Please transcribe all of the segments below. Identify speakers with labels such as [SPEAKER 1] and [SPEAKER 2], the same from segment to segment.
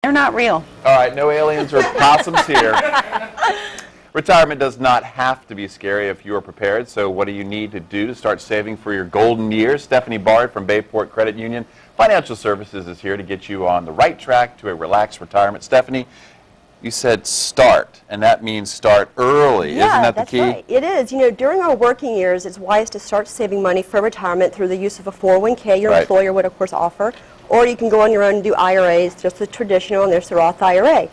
[SPEAKER 1] They're not real.
[SPEAKER 2] All right, no aliens or possums here. Retirement does not have to be scary if you are prepared. So what do you need to do to start saving for your golden years? Stephanie Bard from BayPort Credit Union Financial Services is here to get you on the right track to a relaxed retirement. Stephanie, you said start, and that means start early.
[SPEAKER 3] Yeah,
[SPEAKER 2] Isn't that the key?
[SPEAKER 3] Right. It is. You know, during our working years, it's wise to start saving money for retirement through the use of a 401k your employer would, of course, offer. Or you can go on your own and do IRAs, just the traditional, and there's the Roth IRA.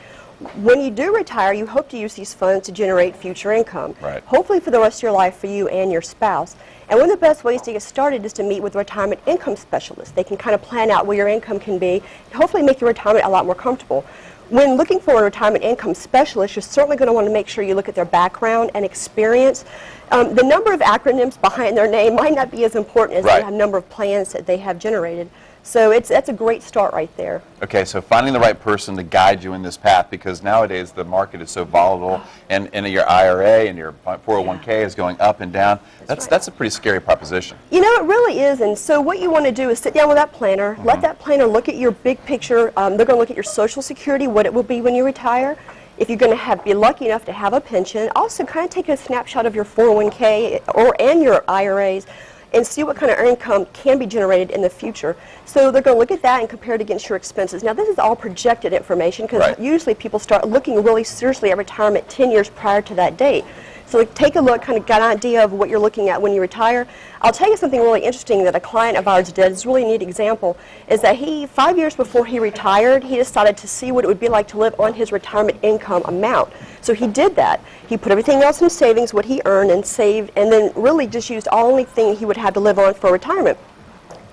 [SPEAKER 3] When you do retire, you hope to use these funds to generate future income, hopefully for the rest of your life for you and your spouse. And one of the best ways to get started is to meet with a retirement income specialist. They can kind of plan out where your income can be and hopefully make your retirement a lot more comfortable. When looking for a retirement income specialist, you're certainly going to want to make sure you look at their background and experience. The number of acronyms behind their name might not be as important as the number of plans that they have generated. So that's a great start right there. Okay, so finding the right person to guide you in this path, because nowadays the market is so volatile, and your IRA and your 401k is going up and down. That's a pretty scary proposition. You know, it really is. And so what you want to do is sit down with that planner, let that planner look at your big picture. They're going to look at your Social Security, what it will be when you retire. If you're going to be lucky enough to have a pension, also kind of take a snapshot of your 401k and your IRAs, and see what kind of income can be generated in the future. So they're going to look at that and compare it against your expenses. Now, this is all projected information, because usually people start looking really seriously at retirement 10 years prior to that date. So take a look, kind of get an idea of what you're looking at when you retire. I'll tell you something really interesting that a client of ours did. It's a really neat example, is that 5 years before he retired, he decided to see what it would be like to live on his retirement income amount. So he did that. He put everything else in savings, what he earned and saved, and then really just used the only thing he would have to live on for retirement.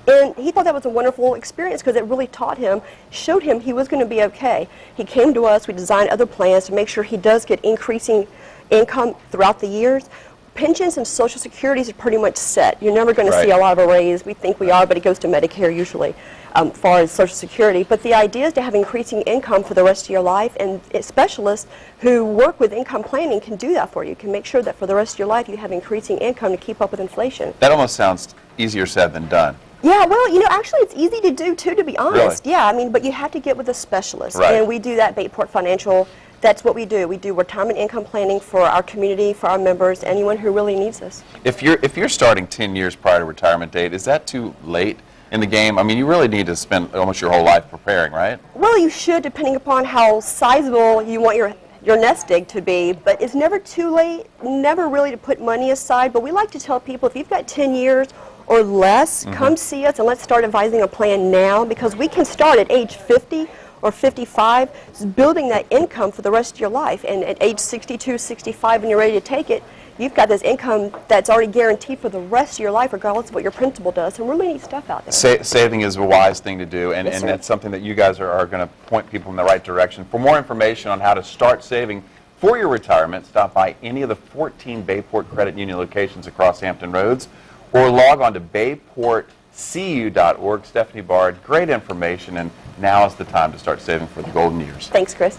[SPEAKER 3] And he thought that was a wonderful experience, because it really taught him, showed him he was going to be okay. He came to us, we designed other plans to make sure he does get increasing income throughout the years. Pensions and Social Securities are pretty much set. You're never going to see a lot of a raise. We think we are, but it goes to Medicare usually, as far as Social Security. But the idea is to have increasing income for the rest of your life, and specialists who work with income planning can do that for you, can make sure that for the rest of your life you have increasing income to keep up with inflation. That almost sounds easier said than done. Yeah, well, you know, actually it's easy to do too, to be honest. Really? Yeah, I mean, but you have to get with a specialist. And we do that at BayPort Financial. That's what we do. We do retirement income planning for our community, for our members, anyone who really needs us. If you're starting 10 years prior to retirement date, is that too late in the game? I mean, you really need to spend almost your whole life preparing, right? Well, you should, depending upon how sizable you want your nest egg to be, but it's never too late, never really to put money aside. But we like to tell people, if you've got 10 years or less, come see us and let's start advising a plan now, because we can start at age 50 or 55, building that income for the rest of your life. And at age 62, 65, when you're ready to take it, you've got this income that's already guaranteed for the rest of your life, regardless of what your principal does. Some really neat stuff out there. Saving is a wise thing to do, and that's something that you guys are going to point people in the right direction. For more information on how to start saving for your retirement, stop by any of the 14 BayPort Credit Union locations across Hampton Roads, or log on to BayPortCU.org. Stephanie Bard, great information, and now is the time to start saving for the golden years. Thanks, Chris.